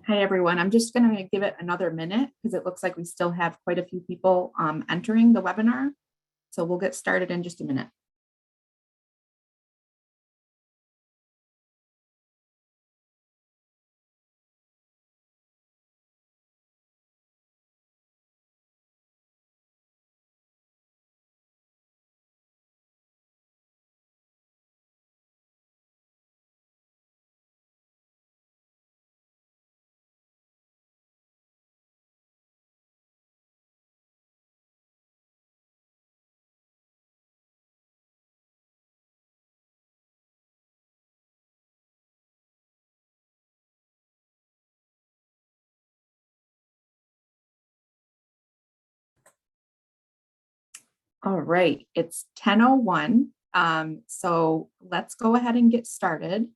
Hi, everyone. I'm just going to give it another minute because it looks like we still have quite a few people entering the webinar. So we'll get started in just a minute. All right, it's 10:01. So let's go ahead and get started.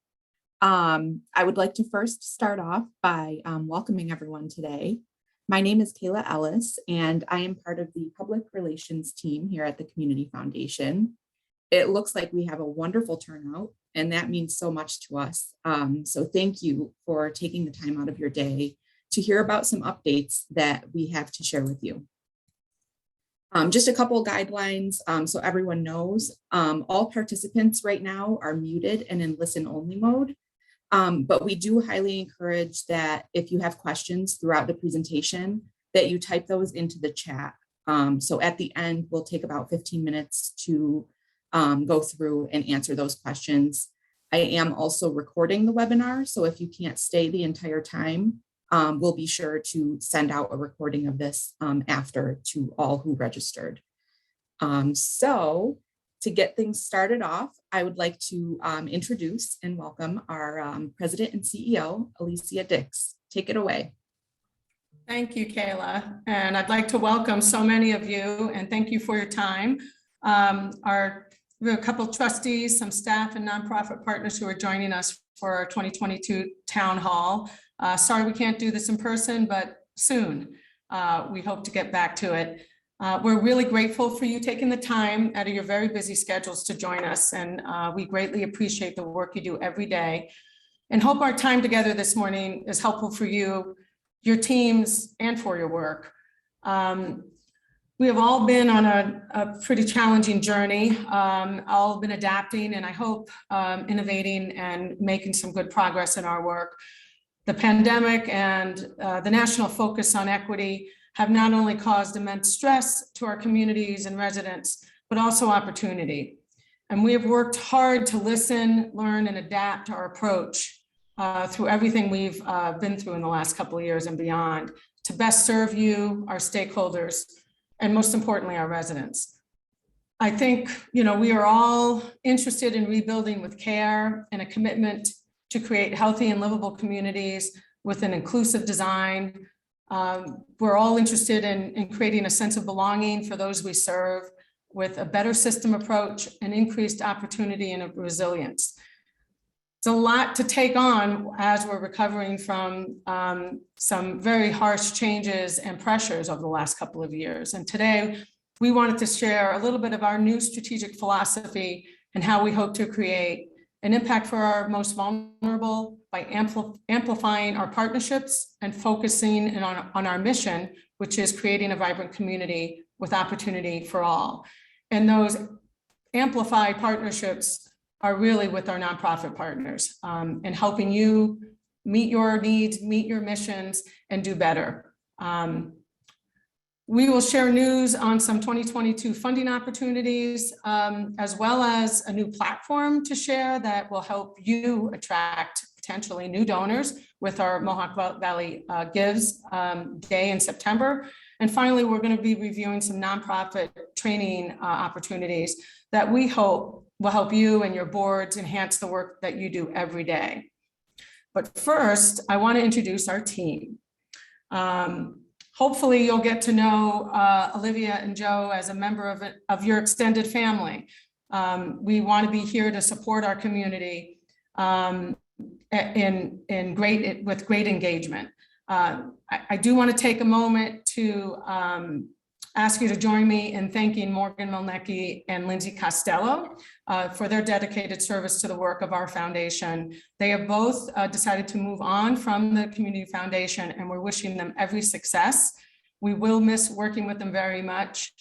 I would like to first start off by welcoming everyone today. My name is Kayla Ellis, and I am part of the public relations team here at the Community Foundation. It looks like we have a wonderful turnout, and that means so much to us. So thank you for taking the time out of your day to hear about some updates that we have to share with you. Just a couple of guidelines so everyone knows. All participants right now are muted and in listen only mode. But we do highly encourage that if you have questions throughout the presentation, that you type those into the chat. So at the end, we'll take about 15 minutes to go through and answer those questions. I am also recording the webinar, so if you can't stay the entire time, we'll be sure to send out a recording of this after to all who registered. So to get things started off, I would like to introduce and welcome our President and CEO, Alicia Dix. Take it away. Thank you, Kayla. And I'd like to welcome so many of you and thank you for your time. We have a couple of trustees, some staff and nonprofit partners who are joining us for our 2022 town hall. Sorry we can't do this in person, but soon we hope to get back to it. We're really grateful for you taking the time out of your very busy schedules to join us, and we greatly appreciate the work you do every day and hope our time together this morning is helpful for you, your teams, and for your work. We have all been on a pretty challenging journey, all been adapting, and I hope innovating and making some good progress in our work. The pandemic and the national focus on equity have not only caused immense stress to our communities and residents, but also opportunity. And we have worked hard to listen, learn, and adapt our approach through everything we've been through in the last couple of years and beyond to best serve you, our stakeholders, and most importantly, our residents. I think, we are all interested in rebuilding with care and a commitment to create healthy and livable communities with an inclusive design. We're all interested in creating a sense of belonging for those we serve with a better system approach and increased opportunity and resilience. It's a lot to take on as we're recovering from some very harsh changes and pressures over the last couple of years. And today, we wanted to share a little bit of our new strategic philosophy and how we hope to create an impact for our most vulnerable by amplifying our partnerships and focusing on our mission, which is creating a vibrant community with opportunity for all. And those amplified partnerships are really with our nonprofit partners and helping you meet your needs, meet your missions, and do better. We will share news on some 2022 funding opportunities, as well as a new platform to share that will help you attract potentially new donors with our Mohawk Valley Gives Day in September. And finally, we're going to be reviewing some nonprofit training opportunities that we hope will help you and your boards enhance the work that you do every day. But first, I want to introduce our team. Hopefully you'll get to know Olivia and Joe as a member of your extended family. We want to be here to support our community with great engagement. I do want to take a moment to ask you to join me in thanking Morgan Milnecki and Lindsay Costello for their dedicated service to the work of our foundation. They have both decided to move on from the Community Foundation, and we're wishing them every success. We will miss working with them very much,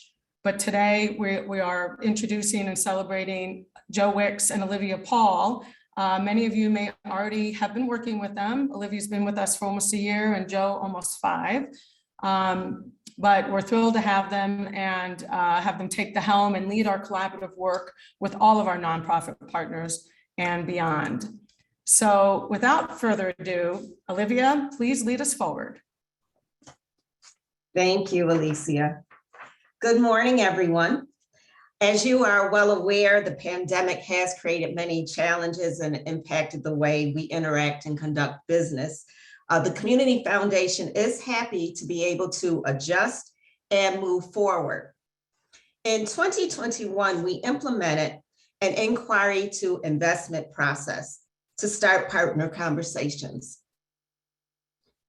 but today we are introducing and celebrating Joe Wicks and Olivia Paul. Many of you may already have been working with them. Olivia's been with us for almost a year and Joe almost 5. But we're thrilled to have them and have them take the helm and lead our collaborative work with all of our nonprofit partners and beyond. So without further ado, Olivia, please lead us forward. Thank you, Alicia. Good morning, everyone. As you are well aware, the pandemic has created many challenges and impacted the way we interact and conduct business. The Community Foundation is happy to be able to adjust and move forward. In 2021, we implemented an inquiry to investment process to start partner conversations.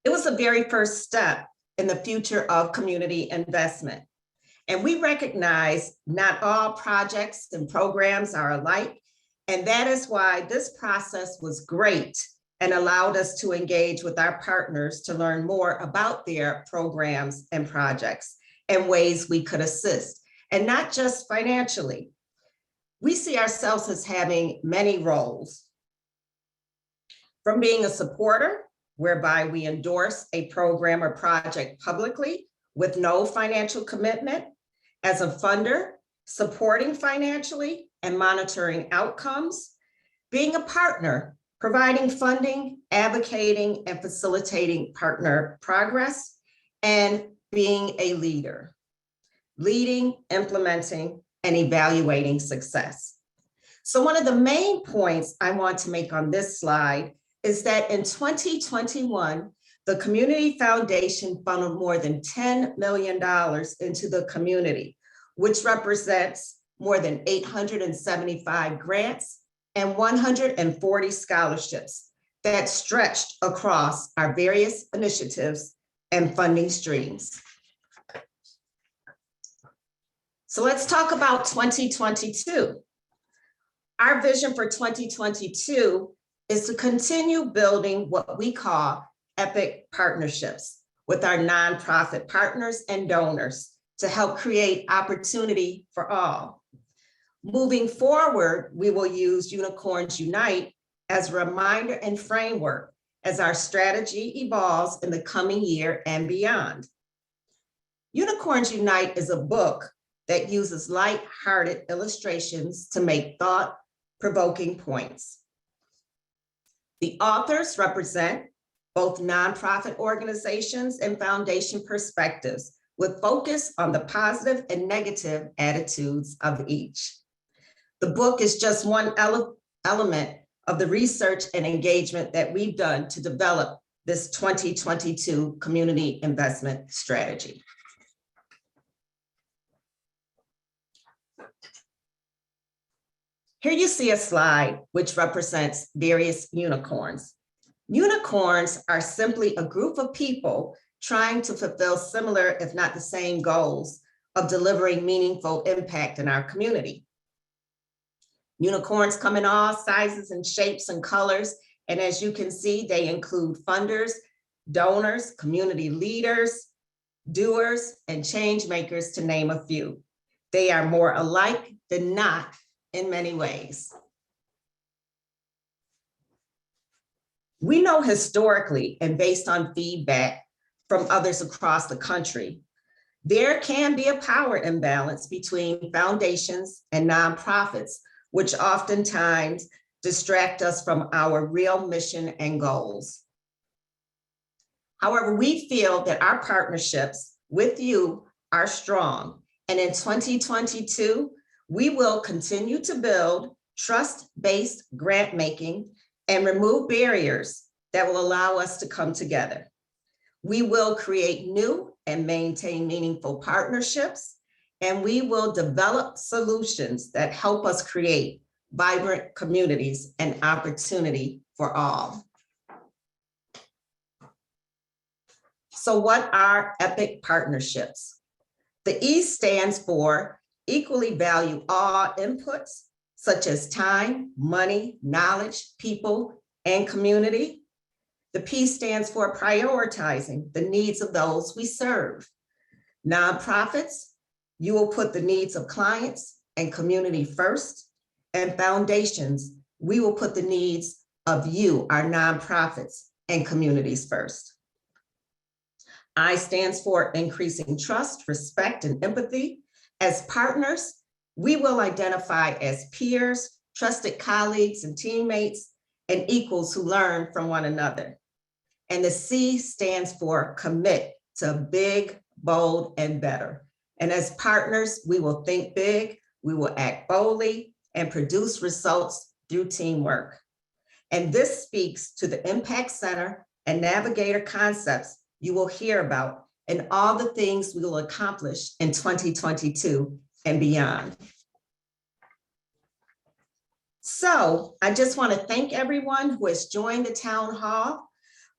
It was the very first step in the future of community investment. And we recognize not all projects and programs are alike, and that is why this process was great and allowed us to engage with our partners to learn more about their programs and projects and ways we could assist, and not just financially. We see ourselves as having many roles, from being a supporter, whereby we endorse a program or project publicly with no financial commitment, as a funder, supporting financially and monitoring outcomes, being a partner, providing funding, advocating, and facilitating partner progress, and being a leader, leading, implementing, and evaluating success. So one of the main points I want to make on this slide is that in 2021, the Community Foundation funneled more than $10 million into the community, which represents more than 875 grants and 140 scholarships that stretched across our various initiatives and funding streams. So let's talk about 2022. Our vision for 2022 is to continue building what we call epic partnerships with our nonprofit partners and donors to help create opportunity for all. Moving forward, we will use Unicorns Unite as a reminder and framework as our strategy evolves in the coming year and beyond. Unicorns Unite is a book that uses light-hearted illustrations to make thought-provoking points. The authors represent both nonprofit organizations and foundation perspectives, with focus on the positive and negative attitudes of each. The book is just one element of the research and engagement that we've done to develop this 2022 community investment strategy. Here you see a slide which represents various unicorns. Unicorns are simply a group of people trying to fulfill similar, if not the same, goals of delivering meaningful impact in our community. Unicorns come in all sizes and shapes and colors, and as you can see, they include funders, donors, community leaders, doers, and change makers, to name a few. They are more alike than not in many ways. We know historically, and based on feedback from others across the country, there can be a power imbalance between foundations and nonprofits, which oftentimes distract us from our real mission and goals. However, we feel that our partnerships with you are strong, and in 2022, we will continue to build trust-based grant making and remove barriers that will allow us to come together. We will create new and maintain meaningful partnerships, and we will develop solutions that help us create vibrant communities and opportunity for all. So what are epic partnerships? The E stands for equally value all inputs, such as time, money, knowledge, people, and community. The P stands for prioritizing the needs of those we serve. Nonprofits, you will put the needs of clients and community first. And foundations, we will put the needs of you, our nonprofits, and communities first. I stands for increasing trust, respect, and empathy. As partners, we will identify as peers, trusted colleagues and teammates, and equals who learn from one another. And the C stands for commit to big, bold, and better. And as partners, we will think big, we will act boldly, and produce results through teamwork. And this speaks to the Impact Center and Navigator concepts you will hear about and all the things we will accomplish in 2022 and beyond. So I just want to thank everyone who has joined the town hall.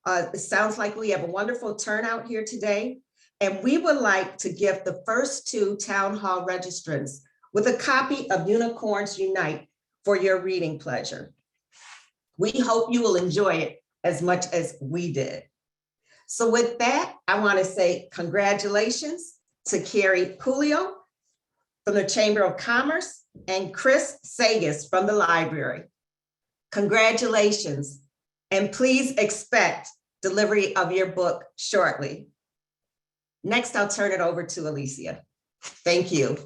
It sounds like we have a wonderful turnout here today. And we would like to give the first 2 town hall registrants with a copy of Unicorns Unite for your reading pleasure. We hope you will enjoy it as much as we did. So with that, I want to say congratulations to Carrie Pulio from the Chamber of Commerce and Chris Sagas from the library. Congratulations, and please expect delivery of your book shortly. Next, I'll turn it over to Alicia. Thank you.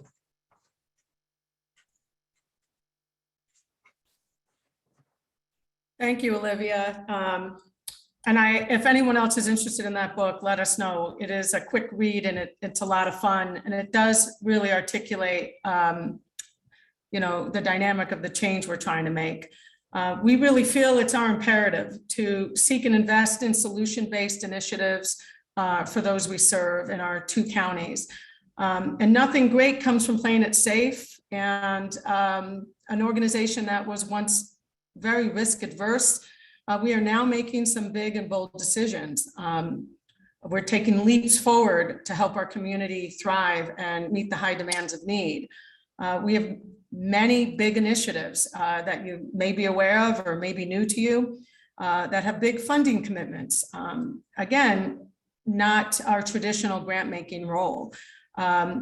Thank you, Olivia. If anyone else is interested in that book, let us know. It is a quick read and it's a lot of fun, and it does really articulate, the dynamic of the change we're trying to make. We really feel it's our imperative to seek and invest in solution-based initiatives for those we serve in our 2 counties. And nothing great comes from playing it safe. And an organization that was once very risk adverse, we are now making some big and bold decisions. We're taking leaps forward to help our community thrive and meet the high demands of need. We have many big initiatives that you may be aware of or may be new to you that have big funding commitments. Again, not our traditional grant-making role.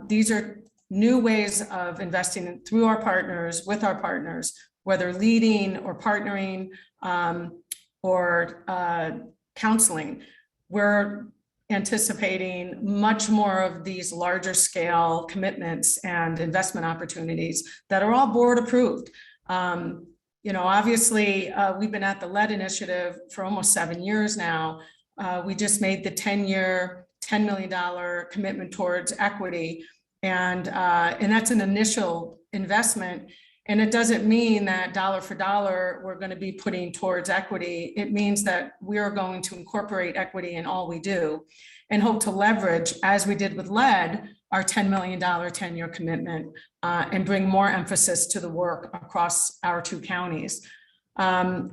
These are new ways of investing through our partners, with our partners, whether leading or partnering or counseling. We're anticipating much more of these larger scale commitments and investment opportunities that are all board approved. Obviously, we've been at the LED initiative for almost 7 years now. We just made the 10-year, $10 million commitment towards equity. And that's an initial investment. And it doesn't mean that dollar for dollar, we're going to be putting towards equity. It means that we're going to incorporate equity in all we do and hope to leverage, as we did with LED, our $10 million 10-year commitment and bring more emphasis to the work across our 2 counties.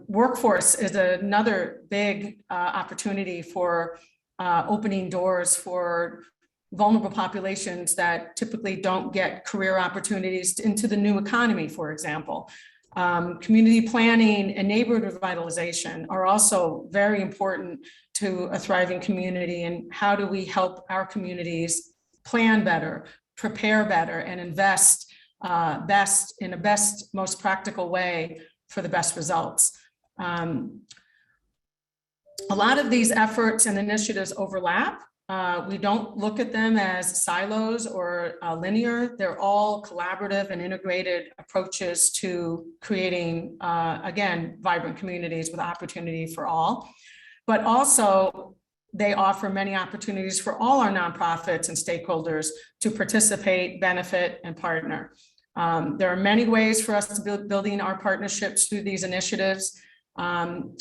Workforce is another big opportunity for opening doors for vulnerable populations that typically don't get career opportunities into the new economy, for example. Community planning and neighborhood revitalization are also very important to a thriving community. And how do we help our communities plan better, prepare better, and invest best in the best, most practical way for the best results? A lot of these efforts and initiatives overlap. We don't look at them as silos or linear. They're all collaborative and integrated approaches to creating, again, vibrant communities with opportunity for all. But also, they offer many opportunities for all our nonprofits and stakeholders to participate, benefit, and partner. There are many ways for us to building our partnerships through these initiatives. For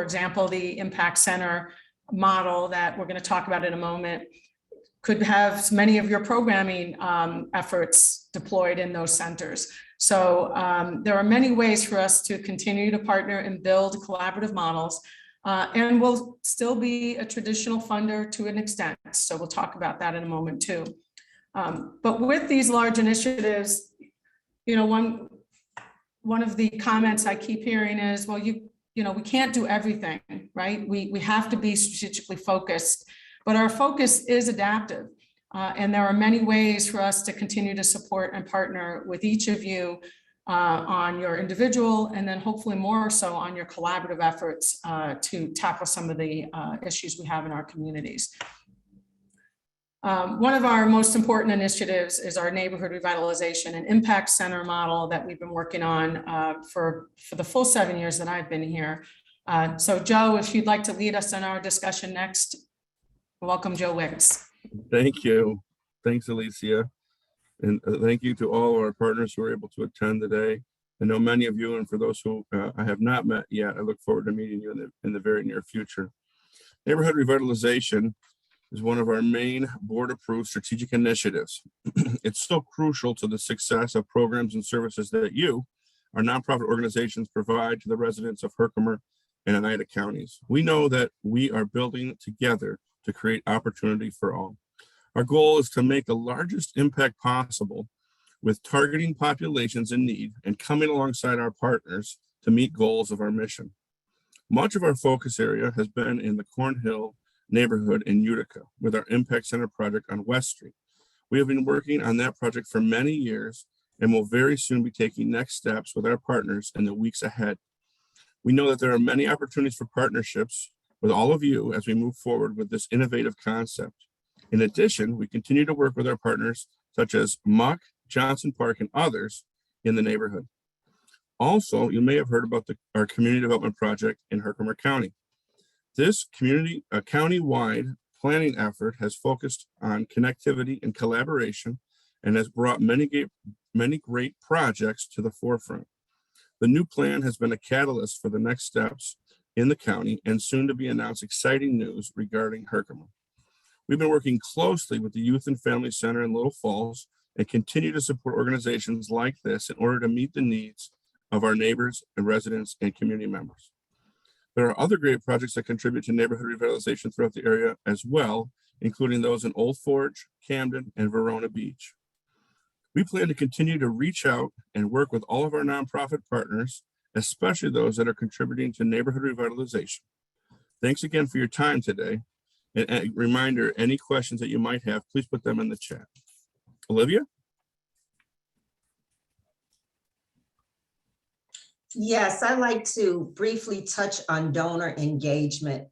example, the Impact Center model that we're going to talk about in a moment could have many of your programming efforts deployed in those centers. So there are many ways for us to continue to partner and build collaborative models. And we'll still be a traditional funder to an extent. So we'll talk about that in a moment too. But with these large initiatives, you know, one of the comments I keep hearing is, well, you know, we can't do everything, right? We have to be strategically focused, but our focus is adaptive. And there are many ways for us to continue to support and partner with each of you on your individual, and then hopefully more so on your collaborative efforts to tackle some of the issues we have in our communities. One of our most important initiatives is our neighborhood revitalization and impact center model that we've been working on for the full 7 years that I've been here. So Joe, if you'd like to lead us in our discussion next, welcome Joe Wicks. Thank you. Thanks, Alicia. And thank you to all our partners who are able to attend today. I know many of you, and for those who I have not met yet, I look forward to meeting you in the very near future. Neighborhood revitalization is one of our main board-approved strategic initiatives. It's so crucial to the success of programs and services that you, our nonprofit organizations, provide to the residents of Herkimer and Oneida counties. We know that we are building together to create opportunity for all. Our goal is to make the largest impact possible with targeting populations in need and coming alongside our partners to meet goals of our mission. Much of our focus area has been in the Cornhill neighborhood in Utica with our Impact Center project on West Street. We have been working on that project for many years and will very soon be taking next steps with our partners in the weeks ahead. We know that there are many opportunities for partnerships with all of you as we move forward with this innovative concept. In addition, we continue to work with our partners such as Mohawk, Johnson Park, and others in the neighborhood. Also, you may have heard about our community development project in Herkimer County. This county-wide planning effort has focused on connectivity and collaboration and has brought many great projects to the forefront. The new plan has been a catalyst for the next steps in the county and soon to be announced exciting news regarding Herkimer. We've been working closely with the Youth and Family Center in Little Falls and continue to support organizations like this in order to meet the needs of our neighbors and residents and community members. There are other great projects that contribute to neighborhood revitalization throughout the area as well, including those in Old Forge, Camden, and Verona Beach. We plan to continue to reach out and work with all of our nonprofit partners, especially those that are contributing to neighborhood revitalization. Thanks again for your time today. And a reminder, any questions that you might have, please put them in the chat. Olivia? Yes, I'd like to briefly touch on donor engagement.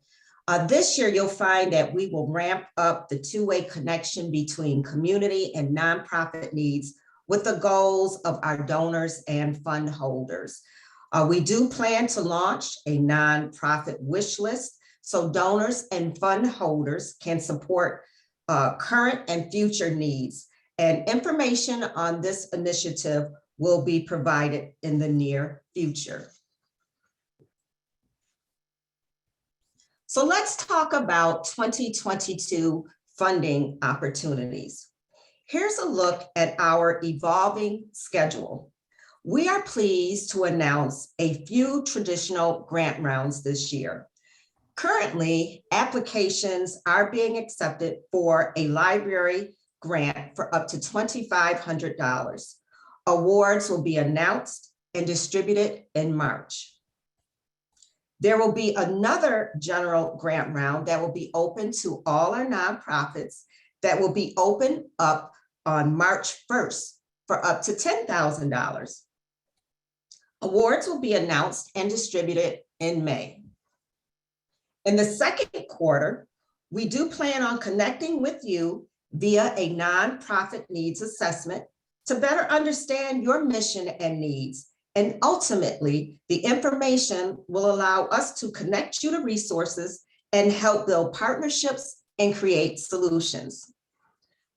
This year, you'll find that we will ramp up the two-way connection between community and nonprofit needs with the goals of our donors and fund holders. We do plan to launch a nonprofit wish list so donors and fund holders can support current and future needs. And information on this initiative will be provided in the near future. So let's talk about 2022 funding opportunities. Here's a look at our evolving schedule. We are pleased to announce a few traditional grant rounds this year. Currently, applications are being accepted for a library grant for up to $2,500. Awards will be announced and distributed in March. There will be another general grant round that will be open to all our nonprofits that will be open up on March 1st for up to $10,000. Awards will be announced and distributed in May. In the second quarter, we do plan on connecting with you via a nonprofit needs assessment to better understand your mission and needs. And ultimately, the information will allow us to connect you to resources and help build partnerships and create solutions.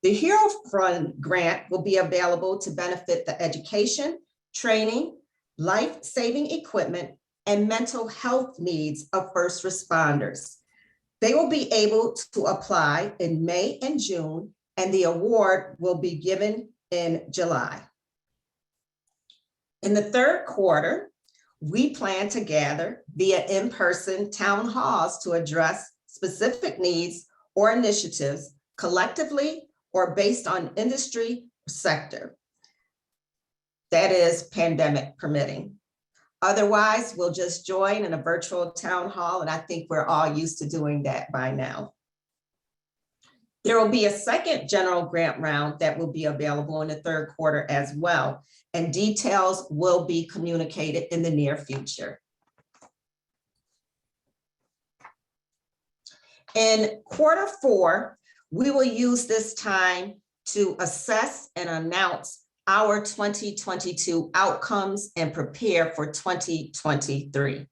The Hero Fund grant will be available to benefit the education, training, life-saving equipment, and mental health needs of first responders. They will be able to apply in May and June, and the award will be given in July. In the third quarter, We plan to gather via in-person town halls to address specific needs or initiatives collectively or based on industry sector. That is pandemic permitting. Otherwise, we'll just join in a virtual town hall, and I think we're all used to doing that by now. There will be a second general grant round that will be available in the third quarter as well, and details will be communicated in the near future. In quarter four, we will use this time to assess and announce our 2022 outcomes and prepare for 2023.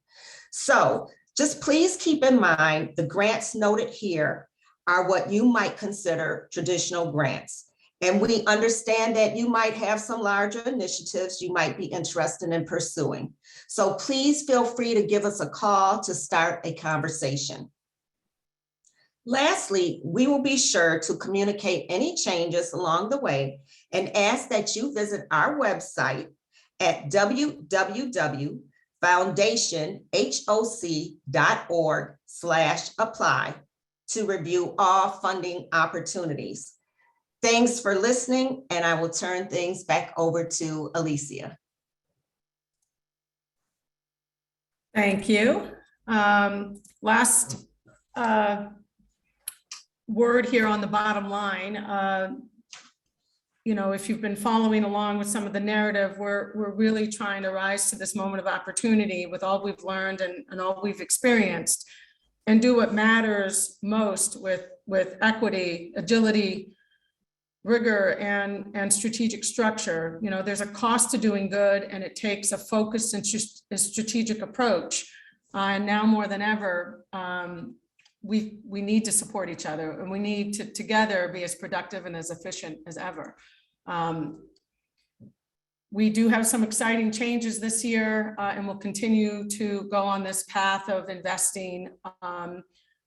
So just please keep in mind the grants noted here are what you might consider traditional grants. And we understand that you might have some larger initiatives you might be interested in pursuing. So please feel free to give us a call to start a conversation. Lastly, we will be sure to communicate any changes along the way and ask that you visit our website at www.foundationhoc.org/apply to review all funding opportunities. Thanks for listening, and I will turn things back over to Alicia. Thank you. Last word here on the bottom line. You know, if you've been following along with some of the narrative, we're really trying to rise to this moment of opportunity with all we've learned and all we've experienced, and do what matters most with equity, agility, rigor, and strategic structure. You know, there's a cost to doing good, and it takes a focused and strategic approach. And now more than ever, we need to support each other, and we need to together be as productive and as efficient as ever. We do have some exciting changes this year, and we'll continue to go on this path of investing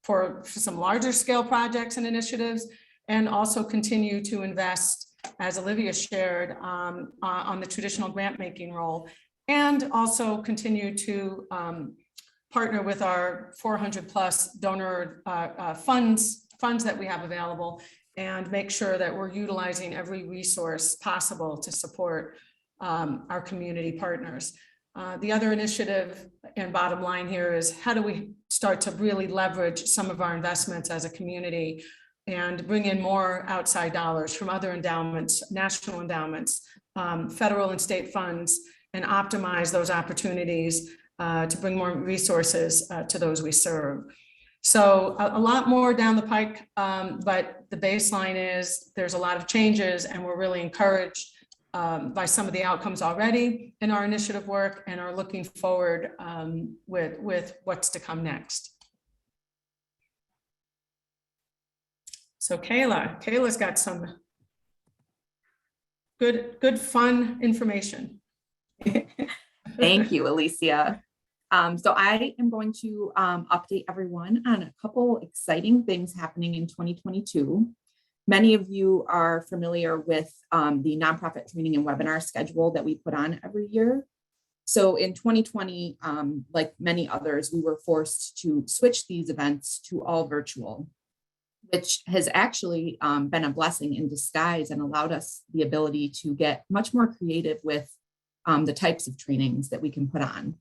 for some larger scale projects and initiatives, and also continue to invest, as Olivia shared, on the traditional grant making role, and also continue to partner with our 400+ donor funds that we have available, and make sure that we're utilizing every resource possible to support our community partners. The other initiative and bottom line here is, how do we start to really leverage some of our investments as a community and bring in more outside dollars from other endowments, national endowments, federal and state funds, and optimize those opportunities to bring more resources to those we serve. So a lot more down the pike, but the baseline is there's a lot of changes, and we're really encouraged by some of the outcomes already in our initiative work, and are looking forward with what's to come next. So Kayla's got some good fun information. Thank you, Alicia. So I am going to update everyone on a couple exciting things happening in 2022. Many of you are familiar with the nonprofit training and webinar schedule that we put on every year. So in 2020, like many others, we were forced to switch these events to all virtual, which has actually been a blessing in disguise and allowed us the ability to get much more creative with the types of trainings that we can put on.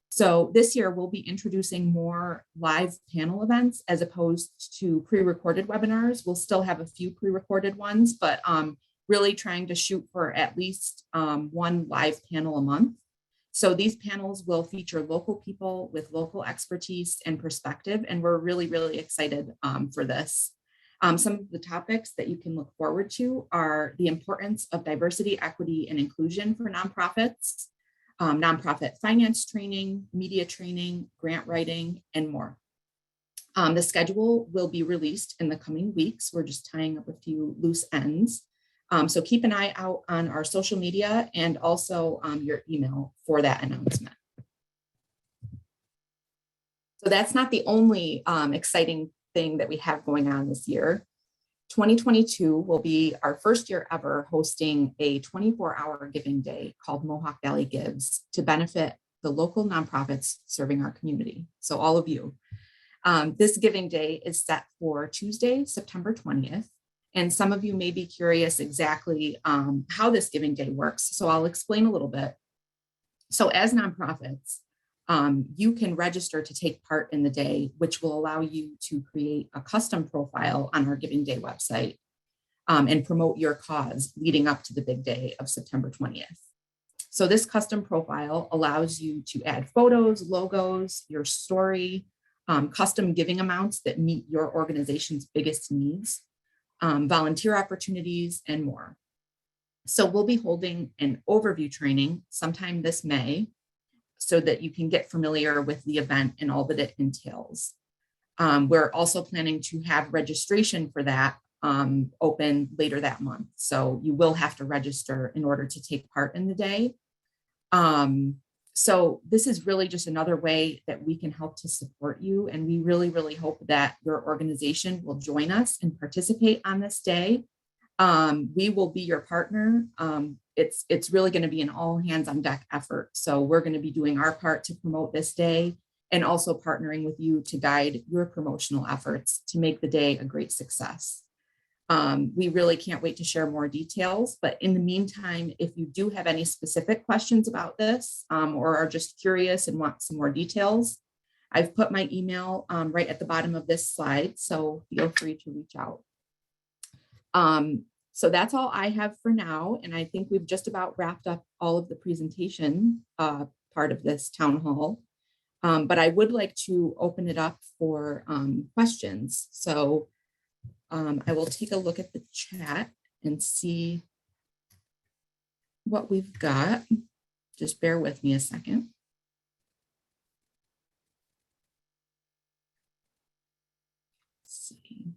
So this year we'll be introducing more live panel events as opposed to pre-recorded webinars. We'll still have a few pre-recorded ones, but really trying to shoot for at least one live panel a month. So these panels will feature local people with local expertise and perspective, and we're really, really excited for this. Some of the topics that you can look forward to are the importance of diversity, equity, and inclusion for nonprofits, nonprofit finance training, media training, grant writing, and more. The schedule will be released in the coming weeks. We're just tying up a few loose ends. So keep an eye out on our social media and also your email for that announcement. So that's not the only exciting thing that we have going on this year. 2022 will be our first year ever hosting a 24-hour giving day called Mohawk Valley Gives to benefit the local nonprofits serving our community. So all of you. This giving day is set for Tuesday, September 20th. And some of you may be curious exactly how this giving day works. So I'll explain a little bit. So as nonprofits, you can register to take part in the day, which will allow you to create a custom profile on our Giving Day website and promote your cause leading up to the big day of September 20th. So this custom profile allows you to add photos, logos, your story, custom giving amounts that meet your organization's biggest needs, volunteer opportunities, and more. So we'll be holding an overview training sometime this May so that you can get familiar with the event and all that it entails. We're also planning to have registration for that open later that month. So you will have to register in order to take part in the day. So this is really just another way that we can help to support you. And we really, really hope that your organization will join us and participate on this day. We will be your partner. It's really going to be an all hands on deck effort. So we're going to be doing our part to promote this day and also partnering with you to guide your promotional efforts to make the day a great success. We really can't wait to share more details, but in the meantime, if you do have any specific questions about this or are just curious and want some more details, I've put my email right at the bottom of this slide, so feel free to reach out. So that's all I have for now, and I think we've just about wrapped up all of the presentation part of this town hall, but I would like to open it up for questions. So I will take a look at the chat and see what we've got. Just bear with me a second. Let's see.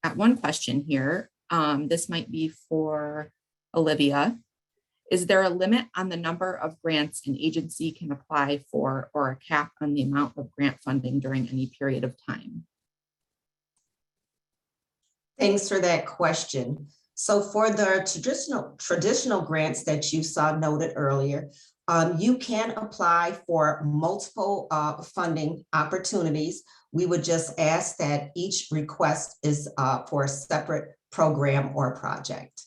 Got one question here. This might be for Olivia. Is there a limit on the number of grants an agency can apply for or a cap on the amount of grant funding during any period of time? Thanks for that question. So for the traditional grants that you saw noted earlier, you can apply for multiple funding opportunities. We would just ask that each request is for a separate program or project.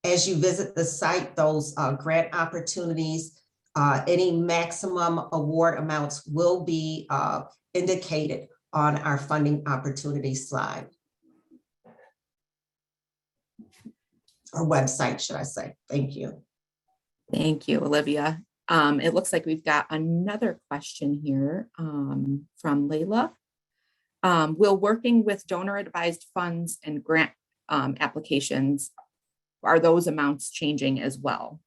As you visit the site, those grant opportunities, any maximum award amounts will be indicated on our funding opportunity slide. Or website, should I say. Thank you. Thank you, Olivia. It looks like we've got another question here from Layla. Will working with donor advised funds and grant applications, are those amounts changing as well?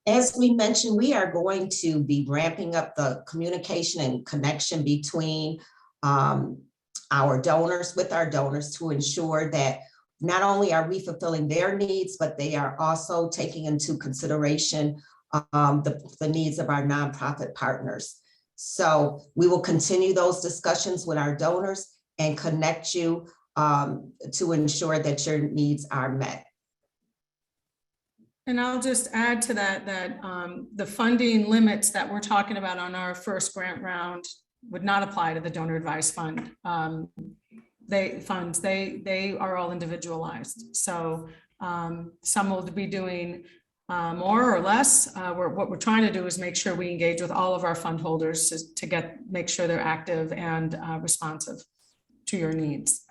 As we mentioned, we are going to be ramping up the communication and connection between our donors to ensure that not only are we fulfilling their needs, but they are also taking into consideration the needs of our nonprofit partners. So we will continue those discussions with our donors and connect you to ensure that your needs are met. And I'll just add to that, the funding limits that we're talking about on our first grant round would not apply to the donor advised fund. They are all individualized. So some will be doing more or less. What we're trying to do is make sure we engage with all of our fund holders to make sure they're active and responsive to your needs.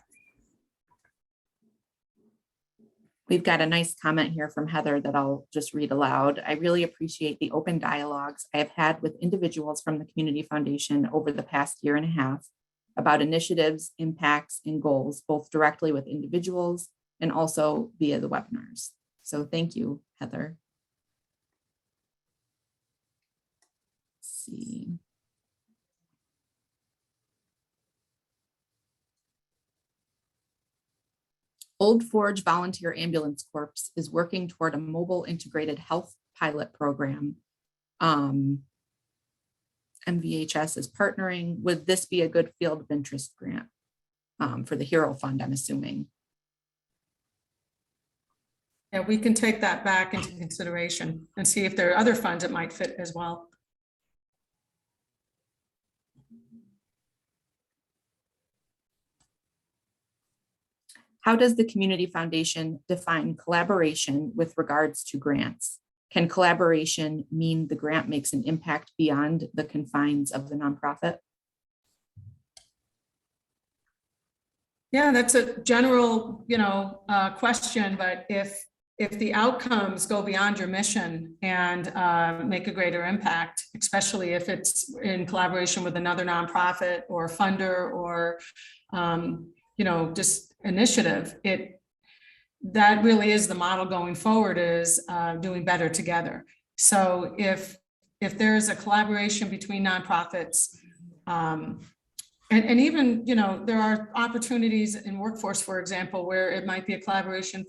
We've got a nice comment here from Heather that I'll just read aloud. I really appreciate the open dialogues I have had with individuals from the Community Foundation over the past year and a half about initiatives, impacts, and goals, both directly with individuals and also via the webinars. So thank you, Heather. Let's see. Old Forge Volunteer Ambulance Corps is working toward a mobile integrated health pilot program MVHS is partnering. Would this be a good field of interest grant for the Hero Fund, I'm assuming? Yeah, we can take that back into consideration and see if there are other funds that might fit as well. How does the Community Foundation define collaboration with regards to grants? Can collaboration mean the grant makes an impact beyond the confines of the nonprofit? Yeah, that's a general, question, but if the outcomes go beyond your mission and make a greater impact, especially if it's in collaboration with another nonprofit or funder or, just initiative, that really is the model going forward, is doing better together. So if there's a collaboration between nonprofits, and even, there are opportunities in workforce, for example, where it might be a collaboration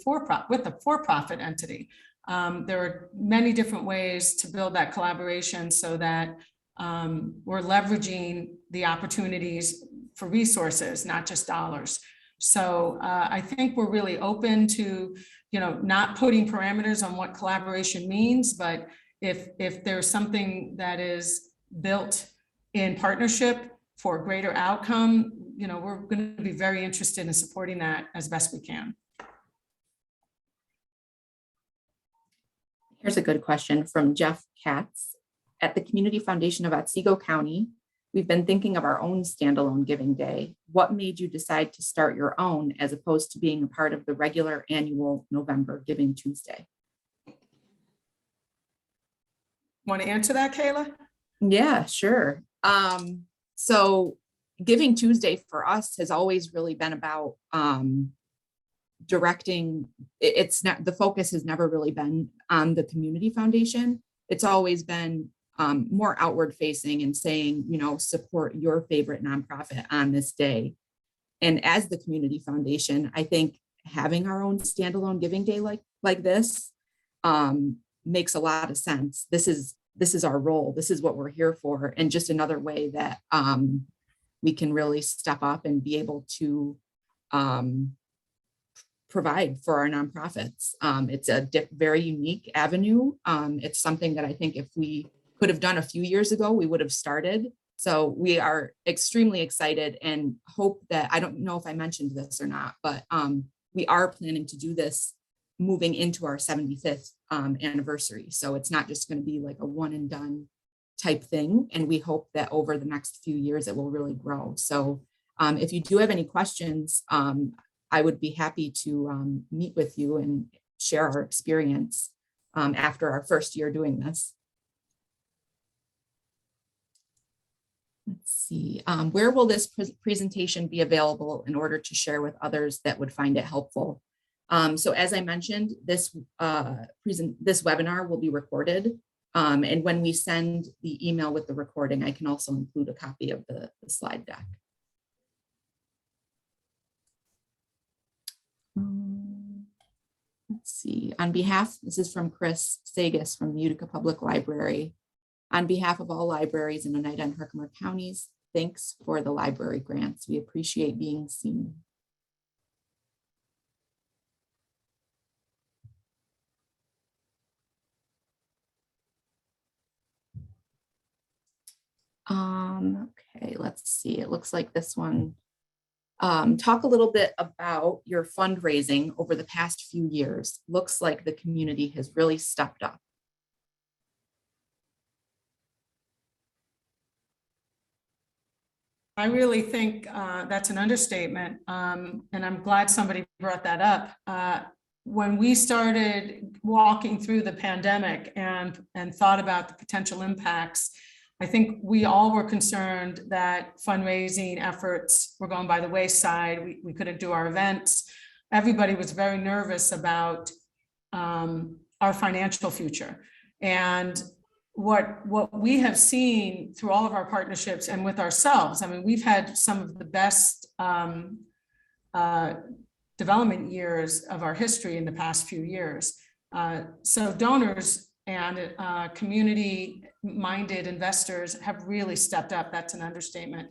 with a for-profit entity. There are many different ways to build that collaboration so that we're leveraging the opportunities for resources, not just dollars. So I think we're really open to, not putting parameters on what collaboration means, but if there's something that is built in partnership for a greater outcome, we're going to be very interested in supporting that as best we can. Here's a good question from Jeff Katz. At the Community Foundation of Otsego County, we've been thinking of our own standalone giving day. What made you decide to start your own as opposed to being a part of the regular annual November Giving Tuesday? Want to answer that, Kayla? Yeah, sure. So Giving Tuesday for us has always really been about directing. It's not, the focus has never really been on the Community Foundation. It's always been more outward facing and saying, support your favorite nonprofit on this day. And as the Community Foundation, I think having our own standalone giving day like this makes a lot of sense. This is our role. This is what we're here for. And just another way that we can really step up and be able to provide for our nonprofits. It's a very unique avenue. It's something that I think if we could have done a few years ago, we would have started. So we are extremely excited and hope that, I don't know if I mentioned this or not, but we are planning to do this moving into our 75th anniversary. So it's not just going to be like a one and done type thing. And we hope that over the next few years, it will really grow. So if you do have any questions, I would be happy to meet with you and share our experience after our first year doing this. Let's see, where will this presentation be available in order to share with others that would find it helpful? So as I mentioned, this webinar will be recorded. And when we send the email with the recording, I can also include a copy of the slide deck. Let's see, on behalf, this is from Chris Sagas from the Utica Public Library. On behalf of all libraries in Oneida and Herkimer counties, thanks for the library grants. We appreciate being seen. Okay, let's see. It looks like this one. Talk a little bit about your fundraising over the past few years. Looks like the community has really stepped up. I really think that's an understatement. And I'm glad somebody brought that up. When we started walking through the pandemic and thought about the potential impacts, I think we all were concerned that fundraising efforts were going by the wayside. We couldn't do our events. Everybody was very nervous about our financial future. And what we have seen through all of our partnerships and with ourselves, I mean, we've had some of the best development years of our history in the past few years. So donors and community-minded investors have really stepped up. That's an understatement.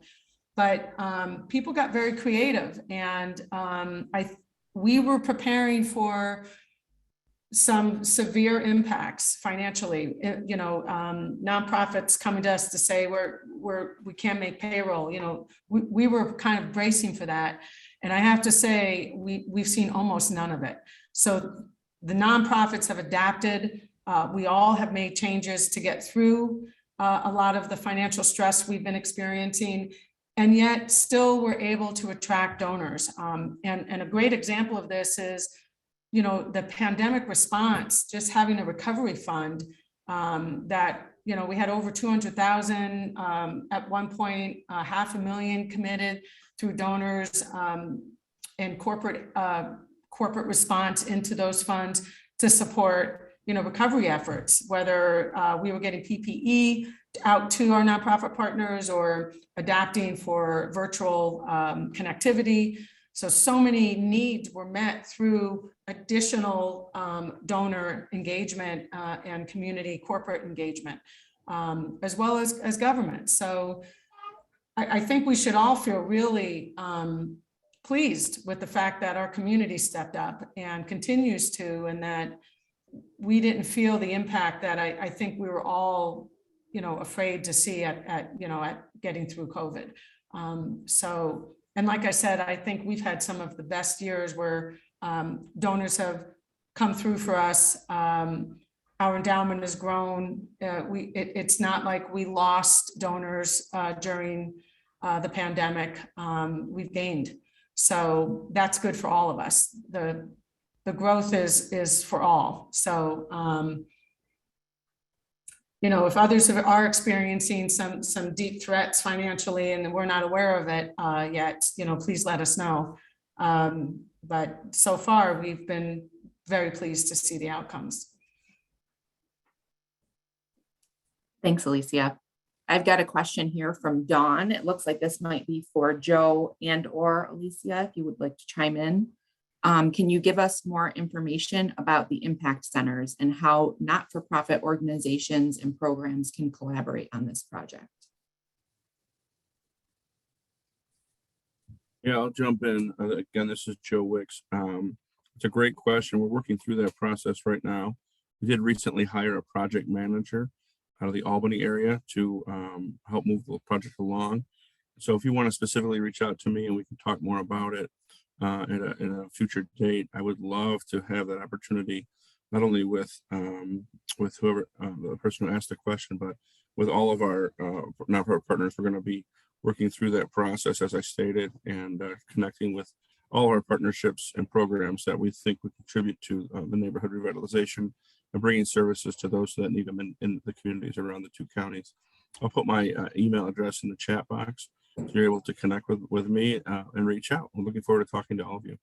But people got very creative, and we were preparing for some severe impacts financially. Nonprofits coming to us to say we can't make payroll. We were kind of bracing for that, and I have to say we've seen almost none of it. So the nonprofits have adapted. We all have made changes to get through a lot of the financial stress we've been experiencing, and yet still we're able to attract donors. And a great example of this is, the pandemic response, just having a recovery fund that, we had over 200,000 at one point, 500,000 committed through donors and corporate response into those funds to support, recovery efforts, whether we were getting PPE out to our nonprofit partners or adapting for virtual connectivity. So many needs were met through additional donor engagement and community corporate engagement, as well as government. So I think we should all feel really pleased with the fact that our community stepped up and continues to, and that we didn't feel the impact that I think we were all, afraid to see at getting through COVID. And like I said, I think we've had some of the best years where donors have come through for us. Our endowment has grown. It's not like we lost donors during the pandemic. We've gained. So that's good for all of us. The growth is for all. So, if others are experiencing some deep threats financially and we're not aware of it yet, please let us know. But so far, we've been very pleased to see the outcomes. Thanks, Alicia. I've got a question here from Dawn. It looks like this might be for Joe and/or Alicia, if you would like to chime in. Can you give us more information about the impact centers and how not-for-profit organizations and programs can collaborate on this project? Yeah, I'll jump in. Again, this is Joe Wicks. It's a great question. We're working through that process right now. We did recently hire a project manager out of the Albany area to help move the project along. So if you want to specifically reach out to me and we can talk more about it in a future date, I would love to have that opportunity, not only with whoever the person who asked the question, but with all of our nonprofit partners. We're going to be working through that process, as I stated, and connecting with all of our partnerships and programs that we think would contribute to the neighborhood revitalization and bringing services to those that need them in the communities around the two counties. I'll put my email address in the chat box so you're able to connect with me and reach out. I'm looking forward to talking to all of you.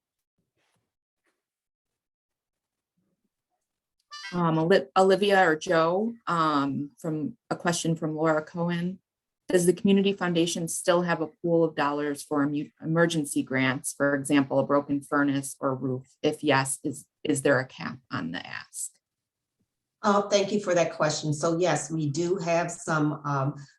Olivia or Joe, from a question from Laura Cohen. Does the Community Foundation still have a pool of dollars for emergency grants, for example, a broken furnace or roof? If yes, is there a cap on the ask? Oh, thank you for that question. So yes, we do have some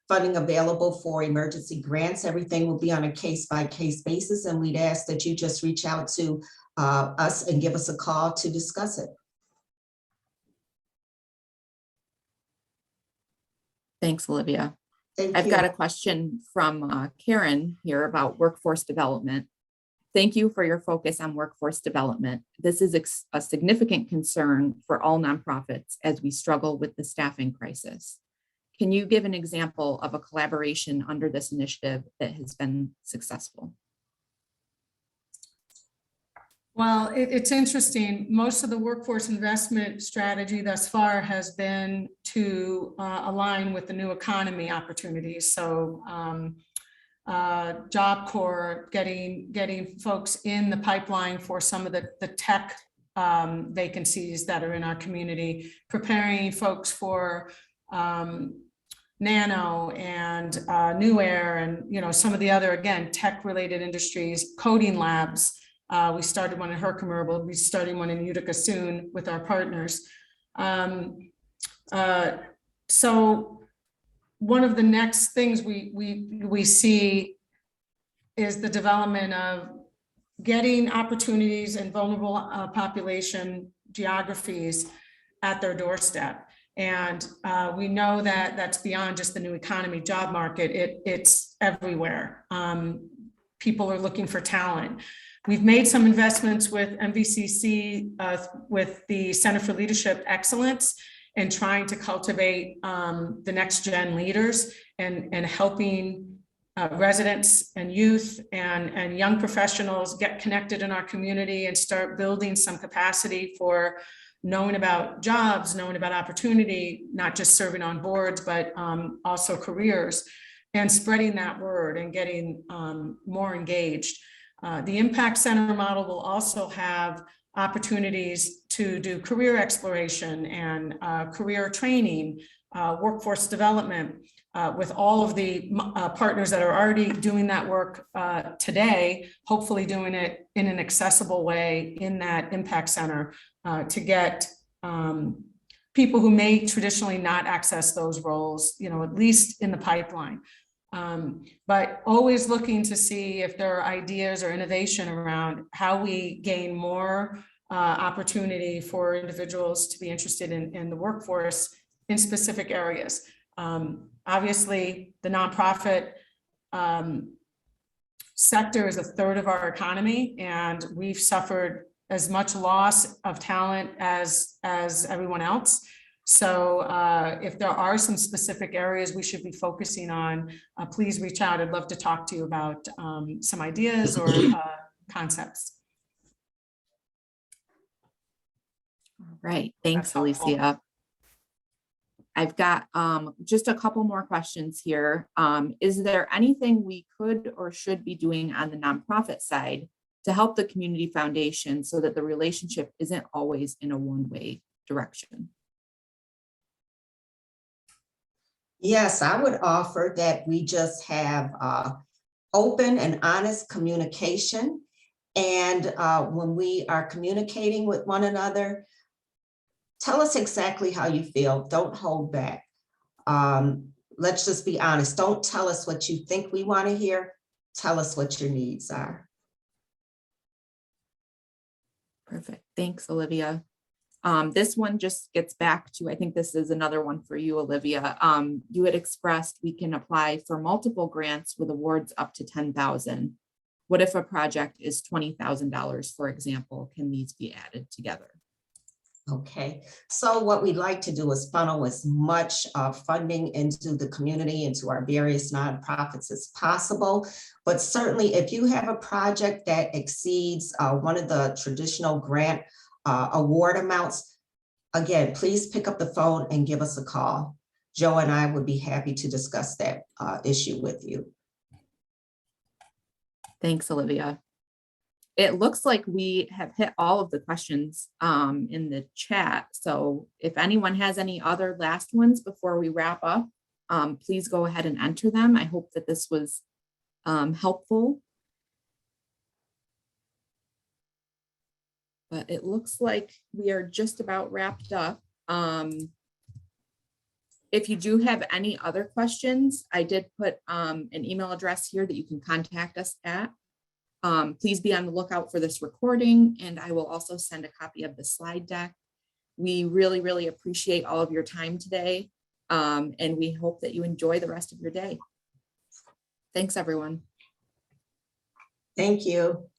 funding available for emergency grants. Everything will be on a case-by-case basis, and we'd ask that you just reach out to us and give us a call to discuss it. Thanks, Olivia. Thank I've you. got a question from Karen here about workforce development. Thank you for your focus on workforce development. This is a significant concern for all nonprofits as we struggle with the staffing crisis. Can you give an example of a collaboration under this initiative that has been successful? Well, it's interesting. Most of the workforce investment strategy thus far has been to align with the new economy opportunities. So Job Corps, getting folks in the pipeline for some of the tech vacancies that are in our community, preparing folks for nano and new air and some of the other, again, tech related industries, coding labs. We started one in Herkimer. We'll be starting one in Utica soon with our partners. So one of the next things we see is the development of getting opportunities in vulnerable population geographies at their doorstep. And we know that that's beyond just the new economy job market. It's everywhere. People are looking for talent. We've made some investments with MVCC, with the Center for Leadership Excellence, and trying to cultivate the next gen leaders and helping residents and youth and young professionals get connected in our community and start building some capacity for knowing about jobs, knowing about opportunity, not just serving on boards, but also careers, and spreading that word and getting more engaged. The Impact Center model will also have opportunities to do career exploration and career training, workforce development, with all of the partners that are already doing that work today, hopefully doing it in an accessible way in that Impact Center to get people who may traditionally not access those roles, at least in the pipeline. But always looking to see if there are ideas or innovation around how we gain more opportunity for individuals to be interested in the workforce in specific areas. Obviously, the nonprofit sector is a third of our economy, and we've suffered as much loss of talent as everyone else. So if there are some specific areas we should be focusing on, please reach out. I'd love to talk to you about some ideas or concepts. All right, thanks, That's helpful. Alicia. I've got just a couple more questions here. Is there anything we could or should be doing on the nonprofit side to help the community foundation so that the relationship isn't always in a one-way direction? Yes, I would offer that we just have open and honest communication. And when we are communicating with one another, tell us exactly how you feel. Don't hold back. Let's just be honest. Don't tell us what you think we want to hear. Tell us what your needs are. Perfect. Thanks, Olivia. This one just gets back to, I think this is another one for you, Olivia. You had expressed we can apply for multiple grants with awards up to $10,000. What if a project is $20,000, for example? Can these be added together? Okay, so what we'd like to do is funnel as much funding into the community, into our various nonprofits as possible. But certainly if you have a project that exceeds one of the traditional grant award amounts, again, please pick up the phone and give us a call. Joe and I would be happy to discuss that issue with you. Thanks, Olivia. It looks like we have hit all of the questions in the chat. So if anyone has any other last ones before we wrap up, please go ahead and enter them. I hope that this was helpful. But it looks like we are just about wrapped up. If you do have any other questions, I did put an email address here that you can contact us at. Please be on the lookout for this recording, and I will also send a copy of the slide deck. We really, really appreciate all of your time today, and we hope that you enjoy the rest of your day. Thanks, everyone. Thank you.